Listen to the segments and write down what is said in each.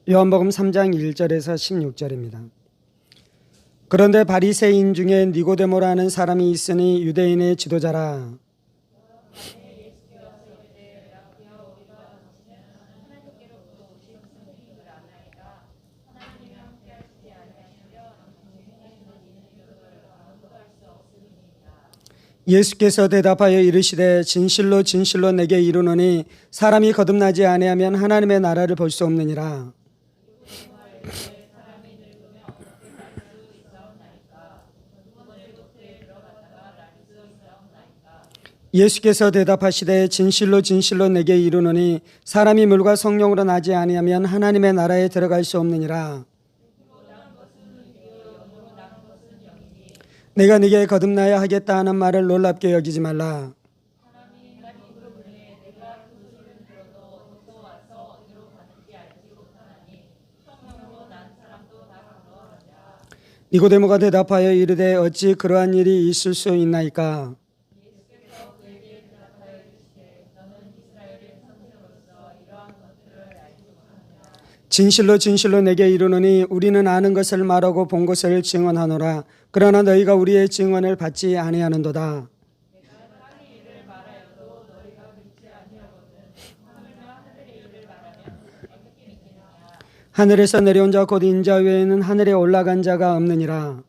요한복음 3장 1절에서 16절입니다. 그런데 바리새인 중에 니고데모라는 사람이 있으니 유대인의 지도자라. 예수께서 대답하여 이르시되 진실로 진실로 내게 이르노니 사람이 거듭나지 아니하면 하나님의 나라를 볼 수 없느니라. 예수께서 대답하시되 진실로 진실로 내게 이르노니 사람이 물과 성령으로 나지 아니하면 하나님의 나라에 들어갈 수 없느니라. 내가 네게 거듭나야 하겠다 하는 말을 놀랍게 여기지 말라. 니고데모가 대답하여 이르되 어찌 그러한 일이 있을 수 있나이까. 진실로 진실로 내게 이르노니 우리는 아는 것을 말하고 본 것을 증언하노라. 그러나 너희가 우리의 증언을 받지 아니하는도다. 하늘에서 내려온 자 곧 인자 외에는 하늘에 올라간 자가 없느니라.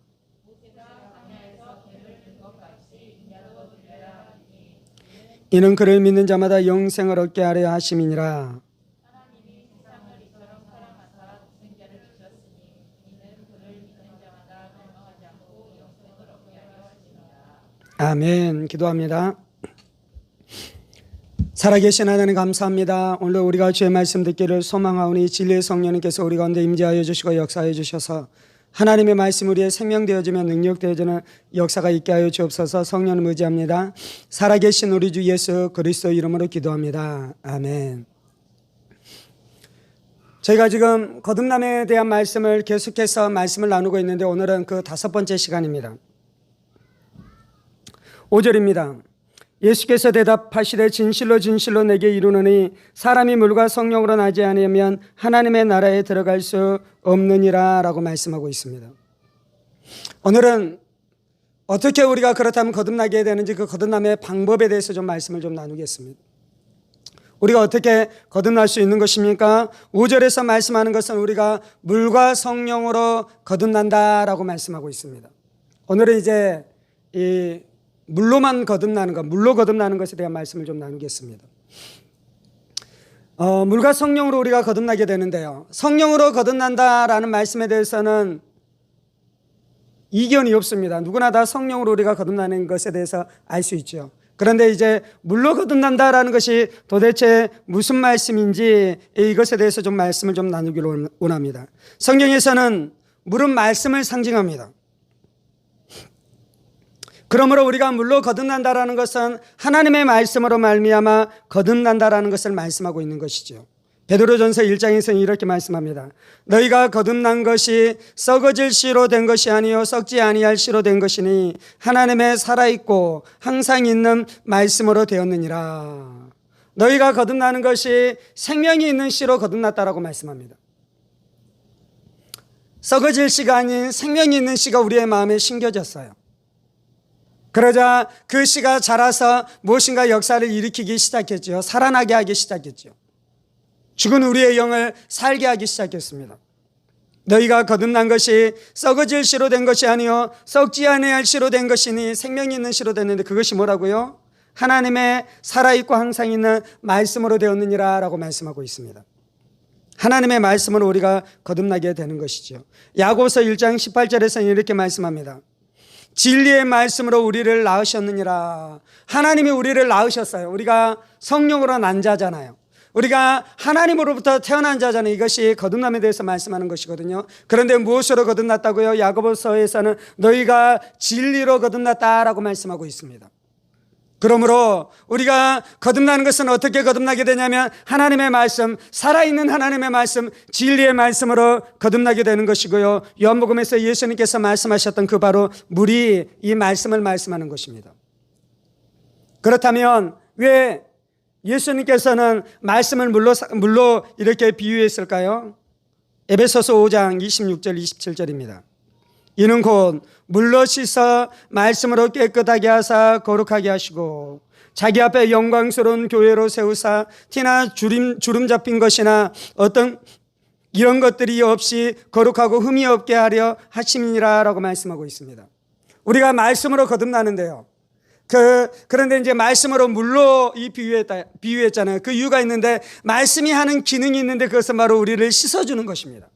이는 그를 믿는 자마다 영생을 얻게 하려 하심이니라. 아멘. 기도합니다. 살아계신 하나님 감사합니다. 오늘 우리가 주의 말씀 듣기를 소망하오니 진리의 성령님께서 우리 가운데 임재하여 주시고 역사하여 주셔서 하나님의 말씀 우리의 생명되어지며 능력되어지는 역사가 있게 하여 주옵소서. 성령을 의지합니다. 살아계신 우리 주 예수 그리스도 이름으로 기도합니다. 아멘. 저희가 지금 거듭남에 대한 말씀을 계속해서 말씀을 나누고 있는데 오늘은 그 5번째 시간입니다. 5절입니다. 예수께서 대답하시되 진실로 진실로 내게 이르노니 사람이 물과 성령으로 나지 않으면 하나님의 나라에 들어갈 수 없느니라 라고 말씀하고 있습니다. 오늘은 어떻게 우리가 그렇다면 거듭나게 되는지 그 거듭남의 방법에 대해서 좀 말씀을 좀 나누겠습니다. 우리가 어떻게 거듭날 수 있는 것입니까? 5절에서 말씀하는 것은 우리가 물과 성령으로 거듭난다라고 말씀하고 있습니다. 오늘은 이제 이 물로만 거듭나는 것, 물로 거듭나는 것에 대한 말씀을 좀 나누겠습니다. 물과 성령으로 우리가 거듭나게 되는데요. 성령으로 거듭난다라는 말씀에 대해서는 이견이 없습니다. 누구나 다 성령으로 우리가 거듭나는 것에 대해서 알 수 있죠. 그런데 이제 물로 거듭난다라는 것이 도대체 무슨 말씀인지 이것에 대해서 좀 말씀을 좀 나누기를 원합니다. 성경에서는 물은 말씀을 상징합니다. 그러므로 우리가 물로 거듭난다라는 것은 하나님의 말씀으로 말미암아 거듭난다라는 것을 말씀하고 있는 것이죠. 베드로전서 1장에서는 이렇게 말씀합니다. 너희가 거듭난 것이 썩어질 씨로 된 것이 아니요 썩지 아니할 씨로 된 것이니 하나님의 살아있고 항상 있는 말씀으로 되었느니라. 너희가 거듭나는 것이 생명이 있는 씨로 거듭났다라고 말씀합니다. 썩어질 씨가 아닌 생명이 있는 씨가 우리의 마음에 심겨졌어요. 그러자 그 씨가 자라서 무엇인가 역사를 일으키기 시작했죠. 살아나게 하기 시작했죠. 죽은 우리의 영을 살게 하기 시작했습니다. 너희가 거듭난 것이 썩어질 씨로 된 것이 아니요 썩지 아니할 씨로 된 것이니 생명이 있는 씨로 됐는데 그것이 뭐라고요? 하나님의 살아있고 항상 있는 말씀으로 되었느니라 라고 말씀하고 있습니다. 하나님의 말씀으로 우리가 거듭나게 되는 것이죠. 야고보서 1장 18절에서는 이렇게 말씀합니다. 진리의 말씀으로 우리를 낳으셨느니라. 하나님이 우리를 낳으셨어요. 우리가 성령으로 난 자잖아요. 우리가 하나님으로부터 태어난 자잖아요. 이것이 거듭남에 대해서 말씀하는 것이거든요. 그런데 무엇으로 거듭났다고요? 야고보서에서는 너희가 진리로 거듭났다라고 말씀하고 있습니다. 그러므로 우리가 거듭나는 것은 어떻게 거듭나게 되냐면 하나님의 말씀, 살아있는 하나님의 말씀, 진리의 말씀으로 거듭나게 되는 것이고요. 요한복음에서 예수님께서 말씀하셨던 그 바로 물이 이 말씀을 말씀하는 것입니다. 그렇다면 왜 예수님께서는 말씀을 물로 이렇게 비유했을까요? 에베소서 5장 26절 27절입니다. 이는 곧 물로 씻어 말씀으로 깨끗하게 하사 거룩하게 하시고 자기 앞에 영광스러운 교회로 세우사 티나 주름 잡힌 것이나 어떤 이런 것들이 없이 거룩하고 흠이 없게 하려 하심이니라 라고 말씀하고 있습니다. 우리가 말씀으로 거듭나는데요. 그런데 이제 말씀으로 물로 비유했잖아요. 그 이유가 있는데 말씀이 하는 기능이 있는데 그것은 바로 우리를 씻어주는 것입니다.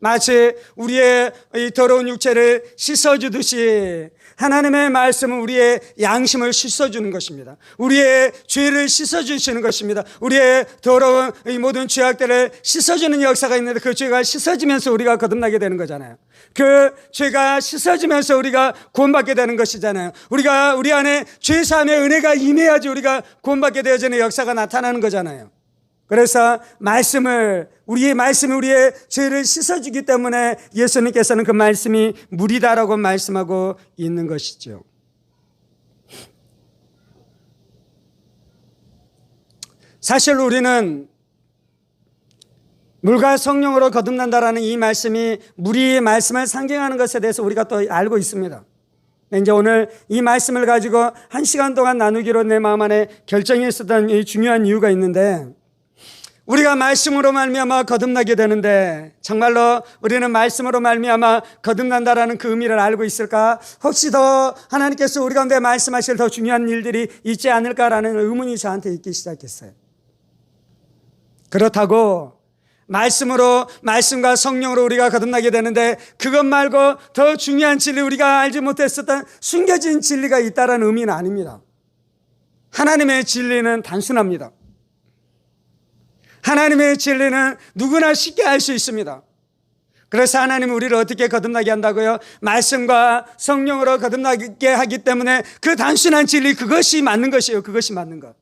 마치 우리의 이 더러운 육체를 씻어주듯이 하나님의 말씀은 우리의 양심을 씻어주는 것입니다. 우리의 죄를 씻어주시는 것입니다. 우리의 더러운 이 모든 죄악들을 씻어주는 역사가 있는데 그 죄가 씻어지면서 우리가 거듭나게 되는 거잖아요. 그 죄가 씻어지면서 우리가 구원받게 되는 것이잖아요. 우리 안에 죄사함의 은혜가 임해야지 우리가 구원받게 되어지는 역사가 나타나는 거잖아요. 그래서 우리의 말씀이 우리의 죄를 씻어주기 때문에 예수님께서는 그 말씀이 물이다라고 말씀하고 있는 것이죠. 사실 우리는 물과 성령으로 거듭난다라는 이 말씀이 물이 말씀을 상징하는 것에 대해서 우리가 또 알고 있습니다. 이제 오늘 이 말씀을 가지고 1시간 동안 나누기로 내 마음 안에 결정이 있었던 이 중요한 이유가 있는데 우리가 말씀으로 말미암아 거듭나게 되는데 정말로 우리는 말씀으로 말미암아 거듭난다라는 그 의미를 알고 있을까? 혹시 더 하나님께서 우리 가운데 말씀하실 더 중요한 일들이 있지 않을까라는 의문이 저한테 있기 시작했어요. 그렇다고 말씀과 성령으로 우리가 거듭나게 되는데 그것 말고 더 중요한 진리, 우리가 알지 못했었던 숨겨진 진리가 있다라는 의미는 아닙니다. 하나님의 진리는 단순합니다. 하나님의 진리는 누구나 쉽게 알 수 있습니다. 그래서 하나님은 우리를 어떻게 거듭나게 한다고요? 말씀과 성령으로 거듭나게 하기 때문에 그 단순한 진리, 그것이 맞는 것이에요. 그것이 맞는 것.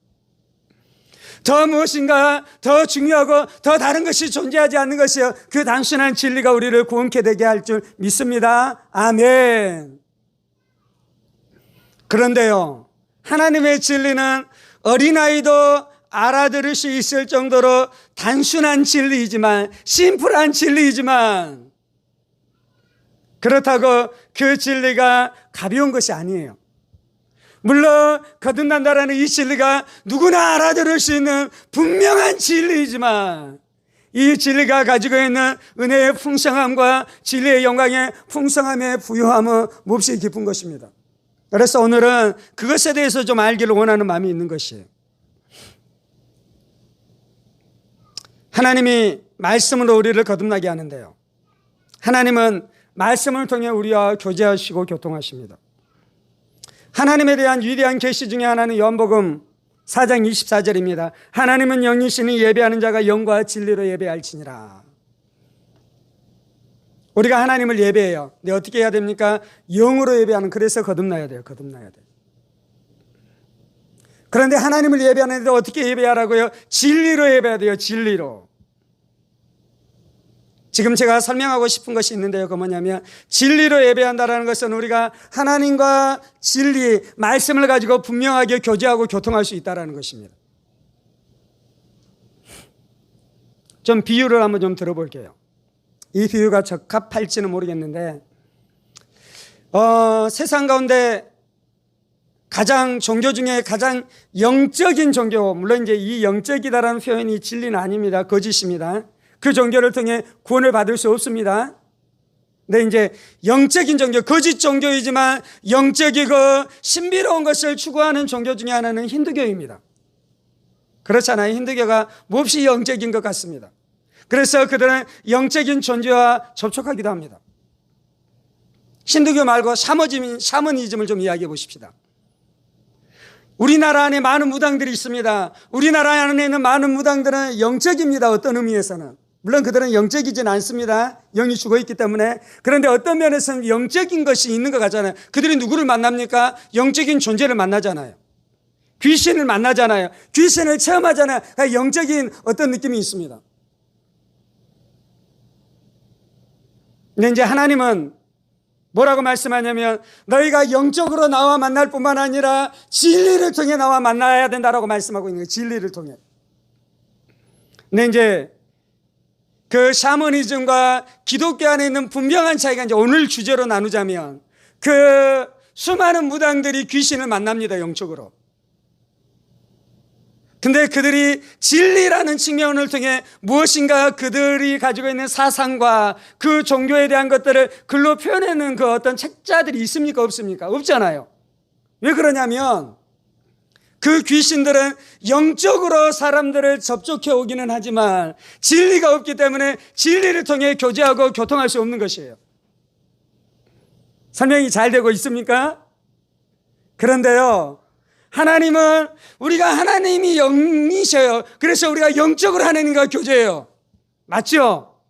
더 무엇인가 더 중요하고 더 다른 것이 존재하지 않는 것이요. 그 단순한 진리가 우리를 구원케 되게 할 줄 믿습니다. 아멘. 그런데요, 하나님의 진리는 어린아이도 알아들을 수 있을 정도로 단순한 진리이지만, 심플한 진리이지만 그렇다고 그 진리가 가벼운 것이 아니에요. 물론 거듭난다라는 이 진리가 누구나 알아들을 수 있는 분명한 진리이지만 이 진리가 가지고 있는 은혜의 풍성함과 진리의 영광의 풍성함의 부유함은 몹시 깊은 것입니다. 그래서 오늘은 그것에 대해서 좀 알기를 원하는 마음이 있는 것이에요. 하나님이 말씀으로 우리를 거듭나게 하는데요, 하나님은 말씀을 통해 우리와 교제하시고 교통하십니다. 하나님에 대한 위대한 계시 중에 하나는 요한복음 4장 24절입니다. 하나님은 영이시니 예배하는 자가 영과 진리로 예배할지니라. 우리가 하나님을 예배해요. 근데 어떻게 해야 됩니까? 영으로 예배하는, 그래서 거듭나야 돼요. 거듭나야 돼요. 그런데 하나님을 예배하는데 어떻게 예배하라고요? 진리로 예배해야 돼요. 진리로. 지금 제가 설명하고 싶은 것이 있는데요. 그건 뭐냐면 진리로 예배한다는 것은 우리가 하나님과 진리, 말씀을 가지고 분명하게 교제하고 교통할 수 있다는 것입니다. 좀 비유를 한번 좀 들어볼게요. 이 비유가 적합할지는 모르겠는데 세상 가운데 종교 중에 가장 영적인 종교, 물론 이제 이 영적이다라는 표현이 진리는 아닙니다. 거짓입니다. 그 종교를 통해 구원을 받을 수 없습니다. 근데 이제 영적인 종교, 거짓 종교이지만 영적이고 신비로운 것을 추구하는 종교 중에 하나는 힌두교입니다. 그렇잖아요. 힌두교가 몹시 영적인 것 같습니다. 그래서 그들은 영적인 존재와 접촉하기도 합니다. 힌두교 말고 샤머니즘을 좀 이야기해 보십시다. 우리나라 안에 많은 무당들이 있습니다. 우리나라 안에 있는 많은 무당들은 영적입니다. 어떤 의미에서는. 물론 그들은 영적이진 않습니다. 영이 죽어있기 때문에. 그런데 어떤 면에서는 영적인 것이 있는 것 같잖아요. 그들이 누구를 만납니까? 영적인 존재를 만나잖아요. 귀신을 만나잖아요. 귀신을 체험하잖아요. 영적인 어떤 느낌이 있습니다. 근데 이제 하나님은 뭐라고 말씀하냐면 너희가 영적으로 나와 만날 뿐만 아니라 진리를 통해 나와 만나야 된다라고 말씀하고 있는 거예요. 진리를 통해. 근데 이제 그 샤머니즘과 기독교 안에 있는 분명한 차이가 이제 오늘 주제로 나누자면 그 수많은 무당들이 귀신을 만납니다, 영적으로. 근데 그들이 진리라는 측면을 통해 무엇인가 그들이 가지고 있는 사상과 그 종교에 대한 것들을 글로 표현하는 그 어떤 책자들이 있습니까? 없습니까? 없잖아요. 왜 그러냐면 그 귀신들은 영적으로 사람들을 접촉해 오기는 하지만 진리가 없기 때문에 진리를 통해 교제하고 교통할 수 없는 것이에요. 설명이 잘 되고 있습니까? 그런데요, 하나님은 우리가 하나님이 영이셔요. 그래서 우리가 영적으로 하나님과 교제해요. 맞죠?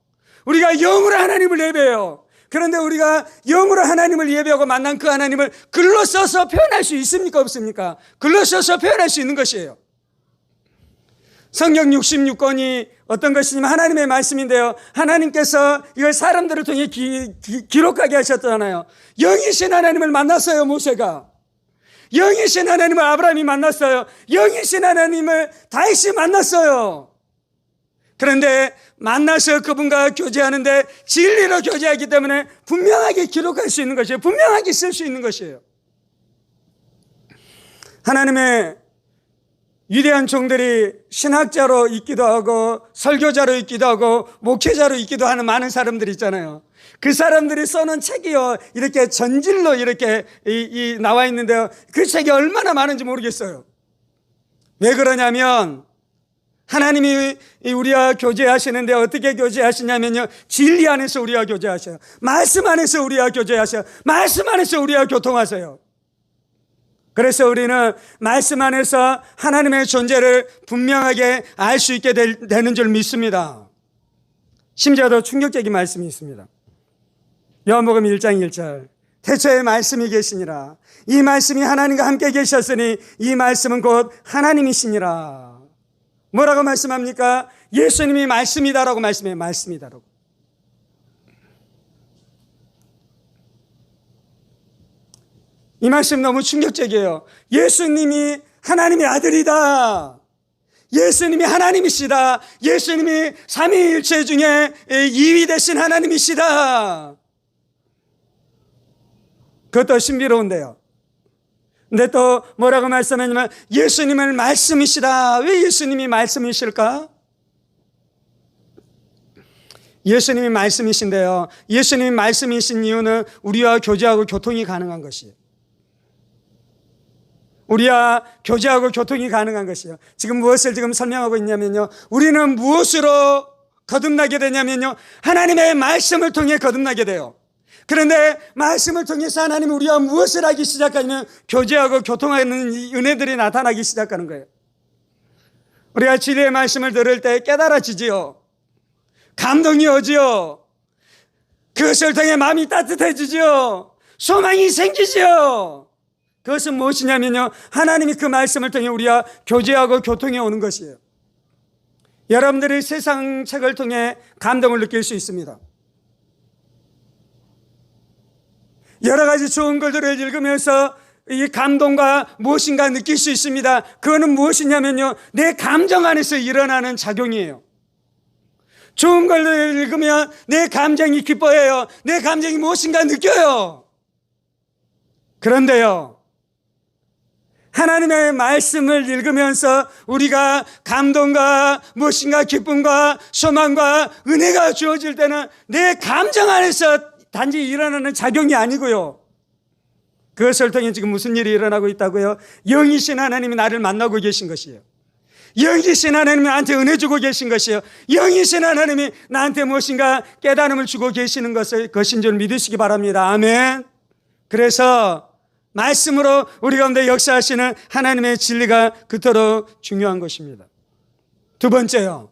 우리가 영으로 하나님을 예배해요. 그런데 우리가 영으로 하나님을 예배하고 만난 그 하나님을 글로 써서 표현할 수 있습니까? 없습니까? 글로 써서 표현할 수 있는 것이에요. 성경 66권이 어떤 것이냐면 하나님의 말씀인데요, 하나님께서 이걸 사람들을 통해 기록하게 하셨잖아요. 영이신 하나님을 만났어요, 모세가. 영이신 하나님을 아브라함이 만났어요. 영이신 하나님을 다윗이 만났어요. 그런데 만나서 그분과 교제하는데 진리로 교제하기 때문에 분명하게 기록할 수 있는 것이에요. 분명하게 쓸 수 있는 것이에요. 하나님의 위대한 종들이 신학자로 있기도 하고 설교자로 있기도 하고 목회자로 있기도 하는 많은 사람들이 있잖아요. 그 사람들이 써놓은 책이요, 이렇게 전질로 이렇게 나와 있는데요, 그 책이 얼마나 많은지 모르겠어요. 왜 그러냐면 하나님이 우리와 교제하시는데 어떻게 교제하시냐면요, 진리 안에서 우리와 교제하셔요. 말씀 안에서 우리와 교제하셔요. 말씀 안에서 우리와 교통하세요. 그래서 우리는 말씀 안에서 하나님의 존재를 분명하게 알 수 있게 되는 줄 믿습니다. 심지어 더 충격적인 말씀이 있습니다. 요한복음 1장 1절, 태초에 말씀이 계시니라. 이 말씀이 하나님과 함께 계셨으니 이 말씀은 곧 하나님이시니라. 뭐라고 말씀합니까? 예수님이 말씀이다라고 말씀해요. 말씀이다라고. 이 말씀 너무 충격적이에요. 예수님이 하나님의 아들이다. 예수님이 하나님이시다. 예수님이 삼위일체 중에 2위 되신 하나님이시다. 그것도 신비로운데요. 근데 또 뭐라고 말씀하냐면 예수님은 말씀이시다. 왜 예수님이 말씀이실까? 예수님이 말씀이신데요, 예수님이 말씀이신 이유는 우리와 교제하고 교통이 가능한 것이에요. 우리와 교제하고 교통이 가능한 것이에요. 지금 무엇을 설명하고 있냐면요, 우리는 무엇으로 거듭나게 되냐면요, 하나님의 말씀을 통해 거듭나게 돼요. 그런데 말씀을 통해서 하나님은 우리와 무엇을 하기 시작하냐면 교제하고 교통하는 이 은혜들이 나타나기 시작하는 거예요. 우리가 진리의 말씀을 들을 때 깨달아지지요. 감동이 오지요. 그것을 통해 마음이 따뜻해지지요. 소망이 생기지요. 그것은 무엇이냐면요, 하나님이 그 말씀을 통해 우리와 교제하고 교통해 오는 것이에요. 여러분들이 세상 책을 통해 감동을 느낄 수 있습니다. 여러 가지 좋은 글들을 읽으면서 이 감동과 무엇인가 느낄 수 있습니다. 그거는 무엇이냐면요, 내 감정 안에서 일어나는 작용이에요. 좋은 글을 읽으면 내 감정이 기뻐해요. 내 감정이 무엇인가 느껴요. 그런데요, 하나님의 말씀을 읽으면서 우리가 감동과 무엇인가 기쁨과 소망과 은혜가 주어질 때는 내 감정 안에서 단지 일어나는 작용이 아니고요, 그것을 통해 지금 무슨 일이 일어나고 있다고요? 영이신 하나님이 나를 만나고 계신 것이에요. 영이신 하나님이 나한테 은혜 주고 계신 것이에요. 영이신 하나님이 나한테 무엇인가 깨달음을 주고 계시는 것인 줄 믿으시기 바랍니다. 아멘. 그래서 말씀으로 우리 가운데 역사하시는 하나님의 진리가 그토록 중요한 것입니다. 두 번째요,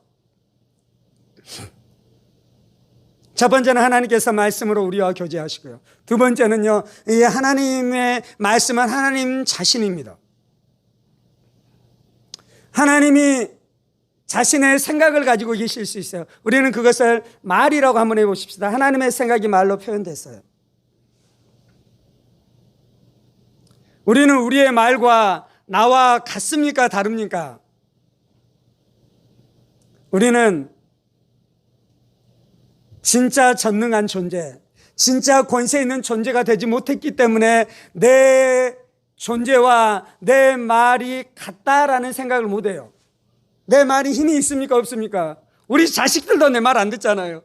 첫 번째는 하나님께서 말씀으로 우리와 교제하시고요, 두 번째는요, 이 하나님의 말씀은 하나님 자신입니다. 하나님이 자신의 생각을 가지고 계실 수 있어요. 우리는 그것을 말이라고 한번 해보십시다. 하나님의 생각이 말로 표현됐어요. 우리는 우리의 말과 나와 같습니까? 다릅니까? 우리는 진짜 전능한 존재, 진짜 권세 있는 존재가 되지 못했기 때문에 내 존재와 내 말이 같다라는 생각을 못해요. 내 말이 힘이 있습니까? 없습니까? 우리 자식들도 내 말 안 듣잖아요.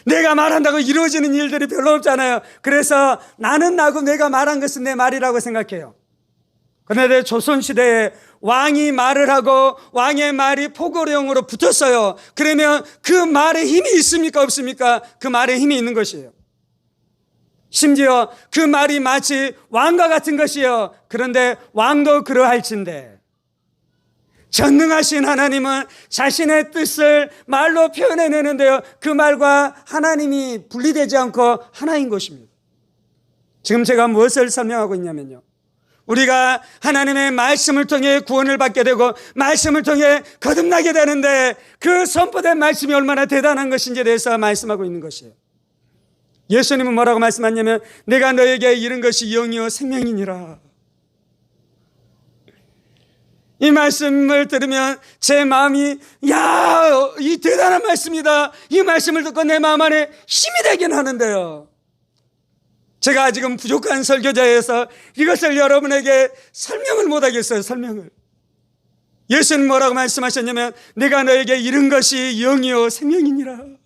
내가 말한다고 이루어지는 일들이 별로 없잖아요. 그래서 나는 나고 내가 말한 것은 내 말이라고 생각해요. 그런데 조선시대에 왕이 말을 하고 왕의 말이 포고령으로 붙었어요. 그러면 그 말에 힘이 있습니까? 없습니까? 그 말에 힘이 있는 것이에요. 심지어 그 말이 마치 왕과 같은 것이에요. 그런데 왕도 그러할진대 전능하신 하나님은 자신의 뜻을 말로 표현해내는데요, 그 말과 하나님이 분리되지 않고 하나인 것입니다. 지금 제가 무엇을 설명하고 있냐면요, 우리가 하나님의 말씀을 통해 구원을 받게 되고 말씀을 통해 거듭나게 되는데 그 선포된 말씀이 얼마나 대단한 것인지에 대해서 말씀하고 있는 것이에요. 예수님은 뭐라고 말씀하냐면 내가 너에게 이른 것이 영이요 생명이니라. 이 말씀을 들으면 제 마음이 이 대단한 말씀이다. 이 말씀을 듣고 내 마음 안에 힘이 되긴 하는데요, 제가 지금 부족한 설교자여서 이것을 여러분에게 설명을 못하겠어요. 설명을. 예수님 뭐라고 말씀하셨냐면 내가 너에게 이른 것이 영이요 생명이니라.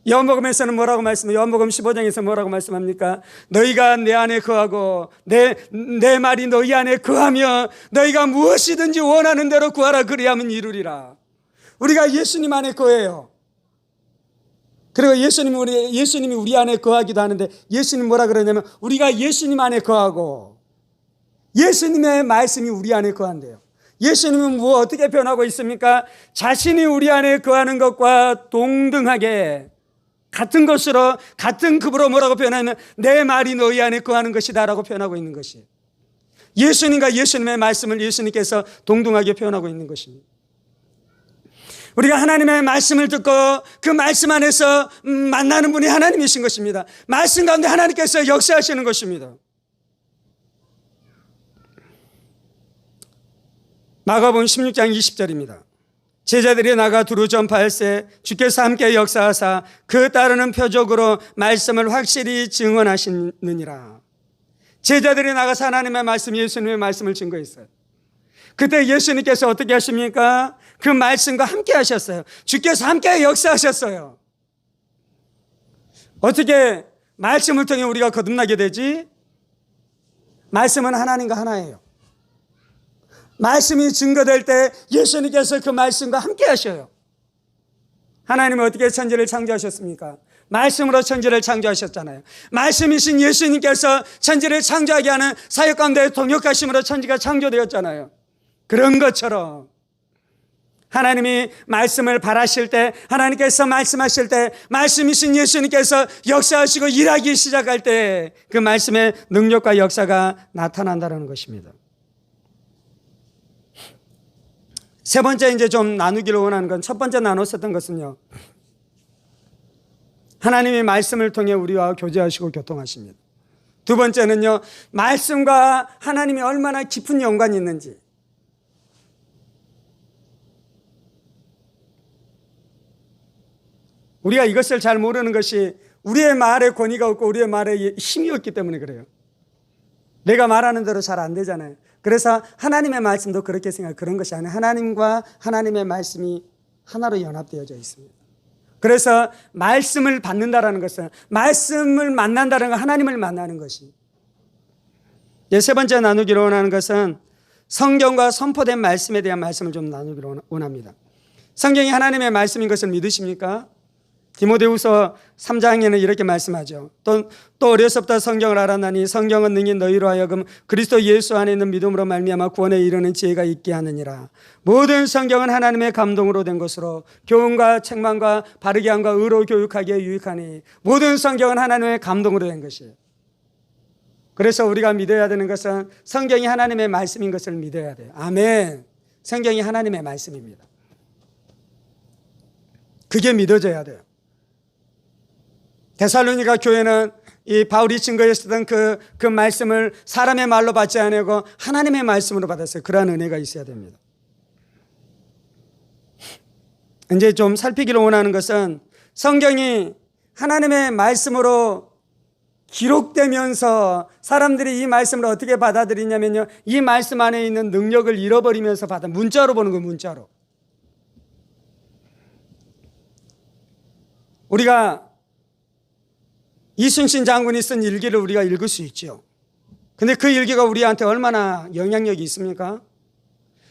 요한복음에서는 뭐라고 말씀해요? 요한복음 15장에서 뭐라고 말씀합니까? 너희가 내 안에 거하고 내 말이 너희 안에 거하며 너희가 무엇이든지 원하는 대로 구하라 그리하면 이루리라. 우리가 예수님 안에 거해요. 그리고 예수님이 우리 안에 거하기도 하는데 예수님 뭐라 그러냐면 우리가 예수님 안에 거하고 예수님의 말씀이 우리 안에 거한대요. 예수님은 어떻게 표현하고 있습니까? 자신이 우리 안에 거하는 것과 동등하게 같은 것으로 같은 급으로 뭐라고 표현하면 내 말이 너희 안에 거하는 것이다 라고 표현하고 있는 것이에요. 예수님과 예수님의 말씀을 예수님께서 동등하게 표현하고 있는 것입니다. 우리가 하나님의 말씀을 듣고 그 말씀 안에서 만나는 분이 하나님이신 것입니다. 말씀 가운데 하나님께서 역사하시는 것입니다. 마가복음 16장 20절입니다. 제자들이 나가 두루 전파할세 주께서 함께 역사하사 그 따르는 표적으로 말씀을 확실히 증언하시느니라. 제자들이 나가서 하나님의 말씀, 예수님의 말씀을 증거했어요. 그때 예수님께서 어떻게 하십니까? 그 말씀과 함께 하셨어요. 주께서 함께 역사하셨어요. 어떻게 말씀을 통해 우리가 거듭나게 되지? 말씀은 하나님과 하나예요. 말씀이 증거될 때 예수님께서 그 말씀과 함께 하셔요. 하나님은 어떻게 천지를 창조하셨습니까? 말씀으로 천지를 창조하셨잖아요. 말씀이신 예수님께서 천지를 창조하게 하는 사역 가운데 동역하심으로 천지가 창조되었잖아요. 그런 것처럼 하나님이 말씀을 바라실 때, 하나님께서 말씀하실 때, 말씀이신 예수님께서 역사하시고 일하기 시작할 때 그 말씀의 능력과 역사가 나타난다는 것입니다. 세 번째 이제 좀 나누기를 원하는 건, 첫 번째 나눴었던 것은요, 하나님이 말씀을 통해 우리와 교제하시고 교통하십니다. 두 번째는요, 말씀과 하나님이 얼마나 깊은 연관이 있는지. 우리가 이것을 잘 모르는 것이 우리의 말에 권위가 없고 우리의 말에 힘이 없기 때문에 그래요. 내가 말하는 대로 잘 안 되잖아요. 그래서 하나님의 말씀도 그렇게 생각해요. 그런 것이 아니에요. 하나님과 하나님의 말씀이 하나로 연합되어져 있습니다. 그래서 말씀을 받는다라는 것은, 말씀을 만난다는 건 하나님을 만나는 것이. 세 번째 나누기로 원하는 것은 성경과 선포된 말씀에 대한 말씀을 좀 나누기로 원합니다. 성경이 하나님의 말씀인 것을 믿으십니까? 디모데후서 3장에는 이렇게 말씀하죠. 또 어려서부터 성경을 알았나니 성경은 능히 너희로 하여금 그리스도 예수 안에 있는 믿음으로 말미암아 구원에 이르는 지혜가 있게 하느니라. 모든 성경은 하나님의 감동으로 된 것으로 교훈과 책망과 바르게 함과 의로 교육하기에 유익하니. 모든 성경은 하나님의 감동으로 된 것이에요. 그래서 우리가 믿어야 되는 것은 성경이 하나님의 말씀인 것을 믿어야 돼요. 아멘. 성경이 하나님의 말씀입니다. 그게 믿어져야 돼요. 데살로니가 교회는 이 바울이 증거했었던 그 말씀을 사람의 말로 받지 않고 하나님의 말씀으로 받았어요. 그러한 은혜가 있어야 됩니다. 이제 좀 살피기를 원하는 것은 성경이 하나님의 말씀으로 기록되면서 사람들이 이 말씀을 어떻게 받아들이냐면요, 이 말씀 안에 있는 능력을 잃어버리면서 문자로 보는 거예요. 문자로. 우리가 이순신 장군이 쓴 일기를 우리가 읽을 수 있죠. 근데 그 일기가 우리한테 얼마나 영향력이 있습니까?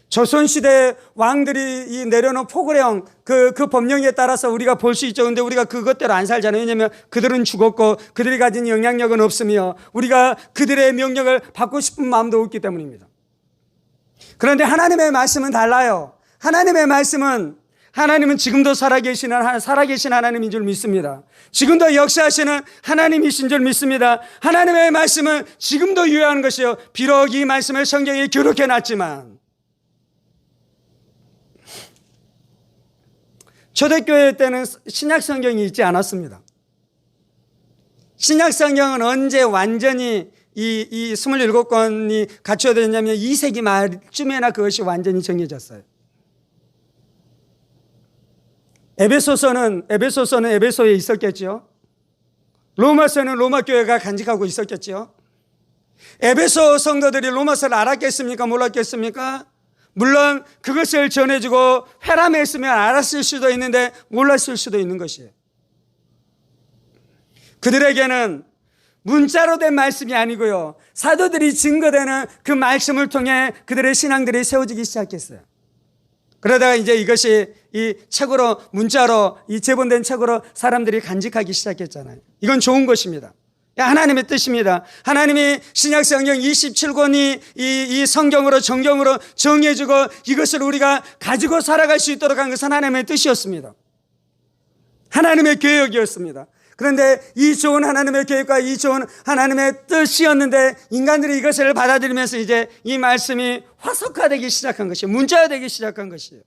조선시대 왕들이 이 내려놓은 포고령 그 법령에 따라서 우리가 볼 수 있죠. 근데 우리가 그것대로 안 살잖아요. 왜냐하면 그들은 죽었고 그들이 가진 영향력은 없으며 우리가 그들의 명령을 받고 싶은 마음도 없기 때문입니다. 그런데 하나님의 말씀은 달라요. 하나님은 지금도 살아계신 하나님인 줄 믿습니다. 지금도 역사하시는 하나님이신 줄 믿습니다. 하나님의 말씀은 지금도 유효한 것이요. 비록 이 말씀을 성경에 기록해 놨지만 초대교회 때는 신약 성경이 있지 않았습니다. 신약 성경은 언제 완전히 이 27권이 갖춰졌냐면 2세기 말쯤에나 그것이 완전히 정해졌어요. 에베소서는 에베소에 있었겠죠. 로마서는 로마 교회가 간직하고 있었겠죠. 에베소 성도들이 로마서를 알았겠습니까? 몰랐겠습니까? 물론 그것을 전해주고 회람했으면 알았을 수도 있는데 몰랐을 수도 있는 것이에요. 그들에게는 문자로 된 말씀이 아니고요, 사도들이 증거되는 그 말씀을 통해 그들의 신앙들이 세워지기 시작했어요. 그러다가 이제 이것이 이 책으로, 문자로, 이 제본된 책으로 사람들이 간직하기 시작했잖아요. 이건 좋은 것입니다. 하나님의 뜻입니다. 하나님이 신약 성경 27권이 이 성경으로, 정경으로 정해주고 이것을 우리가 가지고 살아갈 수 있도록 한 것은 하나님의 뜻이었습니다. 하나님의 계획이었습니다. 그런데 이 좋은 하나님의 계획과 이 좋은 하나님의 뜻이었는데 인간들이 이것을 받아들이면서 이제 이 말씀이 화석화되기 시작한 것이에요. 문자화되기 시작한 것이에요.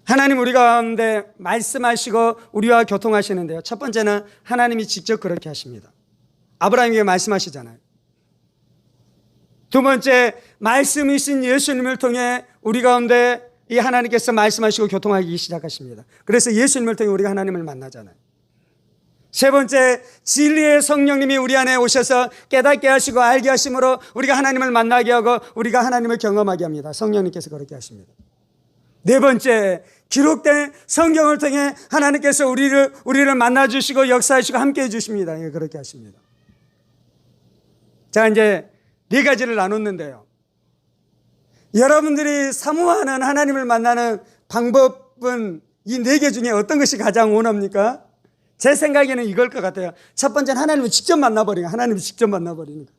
하나님 우리 가운데 말씀하시고 우리와 교통하시는데요, 첫 번째는 하나님이 직접 그렇게 하십니다. 아브라함에게 말씀하시잖아요. 두 번째, 말씀이신 예수님을 통해 우리 가운데 이 하나님께서 말씀하시고 교통하기 시작하십니다. 그래서 예수님을 통해 우리가 하나님을 만나잖아요. 세 번째, 진리의 성령님이 우리 안에 오셔서 깨닫게 하시고 알게 하심으로 우리가 하나님을 만나게 하고 우리가 하나님을 경험하게 합니다. 성령님께서 그렇게 하십니다. 네 번째, 기록된 성경을 통해 하나님께서 우리를 만나주시고 역사하시고 함께해 주십니다. 예, 그렇게 하십니다. 자, 이제 네 가지를 나눴는데요, 여러분들이 사모하는 하나님을 만나는 방법은 이 네 개 중에 어떤 것이 가장 원합니까? 제 생각에는 이걸 것 같아요. 첫 번째는 하나님을 직접 만나버리는 거. 하나님을 직접 만나버리는 거.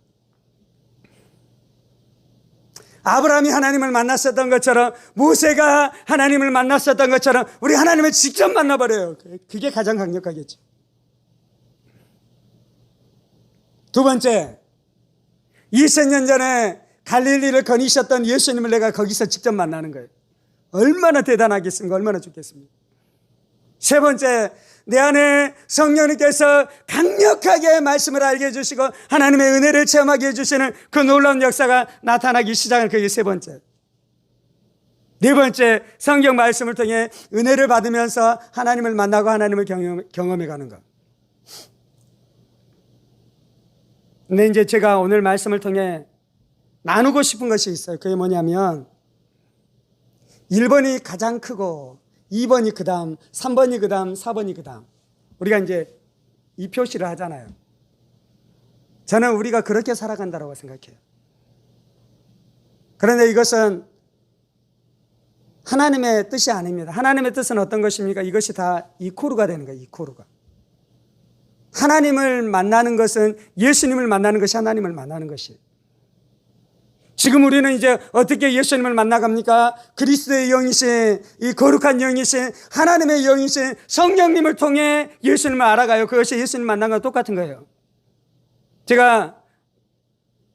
아브라함이 하나님을 만났었던 것처럼, 모세가 하나님을 만났었던 것처럼 우리 하나님을 직접 만나버려요. 그게 가장 강력하겠죠. 두 번째, 2000년 전에 갈릴리를 거니셨던 예수님을 내가 거기서 직접 만나는 거예요. 얼마나 대단하겠습니까? 얼마나 좋겠습니까? 세 번째, 내 안에 성령님께서 강력하게 말씀을 알게 해주시고 하나님의 은혜를 체험하게 해주시는 그 놀라운 역사가 나타나기 시작한 그게 세 번째. 네 번째, 성경 말씀을 통해 은혜를 받으면서 하나님을 만나고 하나님을 경험해 가는 것. 근데 이제 제가 오늘 말씀을 통해 나누고 싶은 것이 있어요. 그게 뭐냐면 1번이 가장 크고 2번이 그 다음, 3번이 그 다음, 4번이 그 다음. 우리가 이제 이 표시를 하잖아요. 저는 우리가 그렇게 살아간다고 생각해요. 그런데 이것은 하나님의 뜻이 아닙니다. 하나님의 뜻은 어떤 것입니까? 이것이 다 이코르가 되는 거예요. 이코르가. 하나님을 만나는 것은 예수님을 만나는 것이 하나님을 만나는 것이에요. 지금 우리는 이제 어떻게 예수님을 만나갑니까? 그리스도의 영이신, 이 거룩한 영이신, 하나님의 영이신 성령님을 통해 예수님을 알아가요. 그것이 예수님 만난 거랑 똑같은 거예요. 제가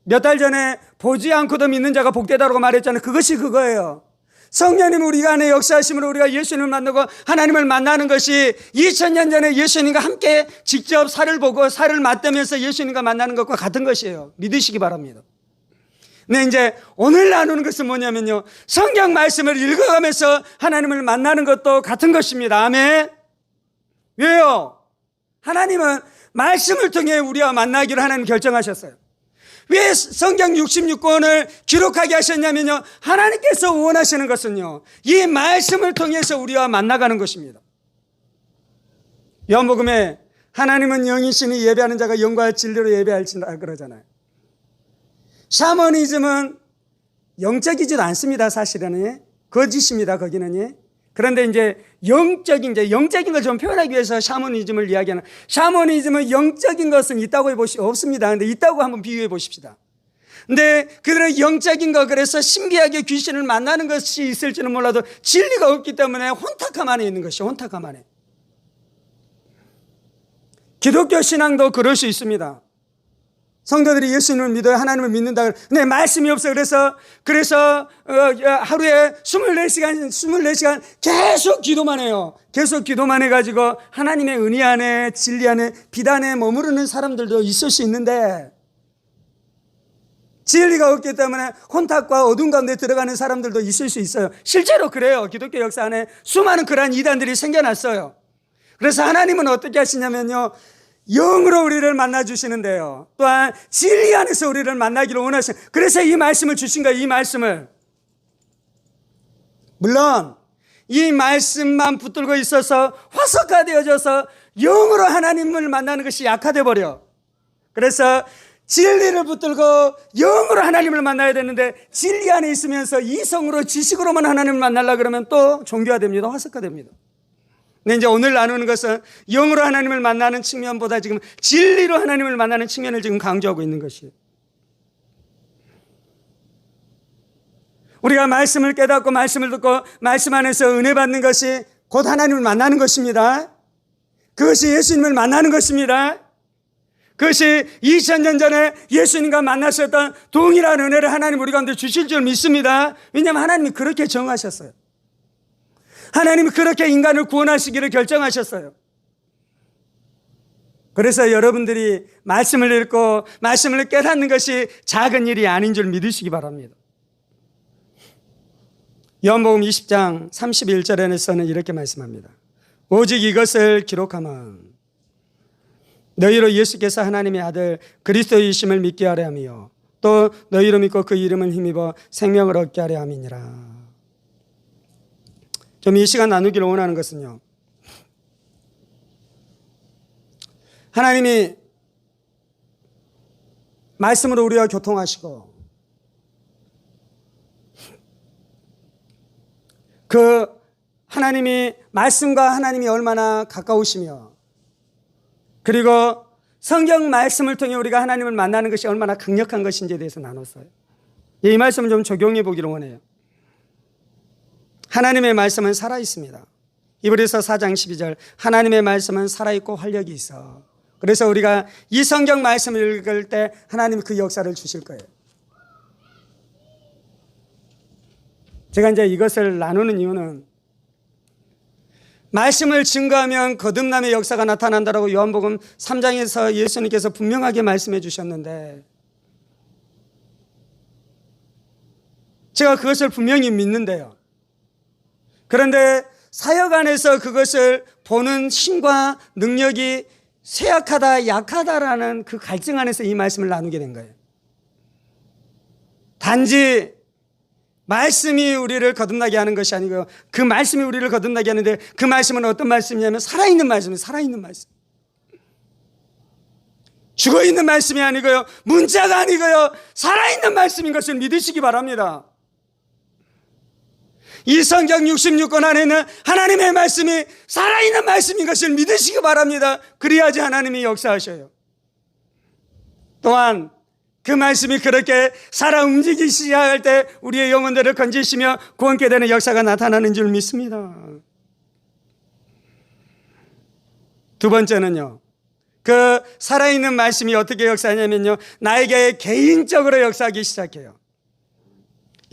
몇 달 전에 보지 않고도 믿는 자가 복되다라고 말했잖아요. 그것이 그거예요. 성령님 우리 안에 역사하심으로 우리가 예수님을 만나고 하나님을 만나는 것이 2000년 전에 예수님과 함께 직접 살을 보고 살을 맞대면서 예수님과 만나는 것과 같은 것이에요. 믿으시기 바랍니다. 근데 이제 오늘 나누는 것은 뭐냐면요, 성경 말씀을 읽어가면서 하나님을 만나는 것도 같은 것입니다. 아멘. 왜요? 하나님은 말씀을 통해 우리와 만나기를 하나님 결정하셨어요. 왜 성경 66권을 기록하게 하셨냐면요, 하나님께서 원하시는 것은요, 이 말씀을 통해서 우리와 만나가는 것입니다. 요한복음에 하나님은 영이시니 예배하는 자가 영과 진리로 예배할지라 그러잖아요. 샤머니즘은 영적이지도 않습니다. 사실은 거짓입니다. 거기는. 그런데 이제 영적인 걸 좀 표현하기 위해서 샤머니즘을 이야기하는, 샤머니즘은 영적인 것은 있다고 없습니다. 근데 있다고 한번 비유해 보십시다. 근데 그들은 영적인 거, 그래서 신비하게 귀신을 만나는 것이 있을지는 몰라도 진리가 없기 때문에 혼탁함 안에 있는 것이죠. 혼탁함 안에. 기독교 신앙도 그럴 수 있습니다. 성도들이 예수님을 믿어요. 하나님을 믿는다. 근데 말씀이 없어. 그래서 하루에 24시간 계속 기도만 해요. 계속 기도만 해가지고 하나님의 은혜 안에, 진리 안에, 빛 안에 머무르는 사람들도 있을 수 있는데, 진리가 없기 때문에 혼탁과 어둠 가운데 들어가는 사람들도 있을 수 있어요. 실제로 그래요. 기독교 역사 안에 수많은 그러한 이단들이 생겨났어요. 그래서 하나님은 어떻게 하시냐면요, 영으로 우리를 만나주시는데요, 또한 진리 안에서 우리를 만나기를 원하시는, 그래서 이 말씀을 주신 거예요. 이 말씀을. 물론 이 말씀만 붙들고 있어서 화석화되어져서 영으로 하나님을 만나는 것이 약화돼 버려. 그래서 진리를 붙들고 영으로 하나님을 만나야 되는데, 진리 안에 있으면서 이성으로, 지식으로만 하나님을 만나려고 그러면 또 종교화됩니다. 화석화됩니다. 근데 이제 오늘 나누는 것은 영으로 하나님을 만나는 측면보다 지금 진리로 하나님을 만나는 측면을 지금 강조하고 있는 것이에요. 우리가 말씀을 깨닫고 말씀을 듣고 말씀 안에서 은혜 받는 것이 곧 하나님을 만나는 것입니다. 그것이 예수님을 만나는 것입니다. 그것이 2000년 전에 예수님과 만나셨던 동일한 은혜를 하나님 우리 가운데 주실 줄 믿습니다. 왜냐하면 하나님이 그렇게 정하셨어요. 하나님이 그렇게 인간을 구원하시기를 결정하셨어요. 그래서 여러분들이 말씀을 읽고 말씀을 깨닫는 것이 작은 일이 아닌 줄 믿으시기 바랍니다. 요한복음 20장 31절에서는 이렇게 말씀합니다. 오직 이것을 기록하면 너희로 예수께서 하나님의 아들 그리스도이심을 믿게 하려 하며 또 너희로 믿고 그 이름을 힘입어 생명을 얻게 하려 함이니라. 좀 이 시간 나누기를 원하는 것은요, 하나님이 말씀으로 우리와 교통하시고 그 하나님이, 말씀과 하나님이 얼마나 가까우시며, 그리고 성경 말씀을 통해 우리가 하나님을 만나는 것이 얼마나 강력한 것인지에 대해서 나눴어요. 이 말씀을 좀 적용해 보기를 원해요. 하나님의 말씀은 살아있습니다. 히브리서 4장 12절, 하나님의 말씀은 살아있고 활력이 있어. 그래서 우리가 이 성경 말씀을 읽을 때 하나님이 그 역사를 주실 거예요. 제가 이제 이것을 나누는 이유는, 말씀을 증거하면 거듭남의 역사가 나타난다라고 요한복음 3장에서 예수님께서 분명하게 말씀해 주셨는데, 제가 그것을 분명히 믿는데요, 그런데 사역 안에서 그것을 보는 힘과 능력이 쇠약하다, 약하다라는 그 갈증 안에서 이 말씀을 나누게 된 거예요. 단지 말씀이 우리를 거듭나게 하는 것이 아니고요, 그 말씀이 우리를 거듭나게 하는데, 그 말씀은 어떤 말씀이냐면 살아있는 말씀이에요. 살아있는 말씀. 죽어있는 말씀이 아니고요, 문자가 아니고요, 살아있는 말씀인 것을 믿으시기 바랍니다. 이 성경 66권 안에는 하나님의 말씀이 살아있는 말씀인 것을 믿으시기 바랍니다. 그래야지 하나님이 역사하셔요. 또한 그 말씀이 그렇게 살아 움직이기 시작할 때 우리의 영혼들을 건지시며 구원케 되는 역사가 나타나는 줄 믿습니다. 두 번째는요, 그 살아있는 말씀이 어떻게 역사하냐면요, 나에게 개인적으로 역사하기 시작해요.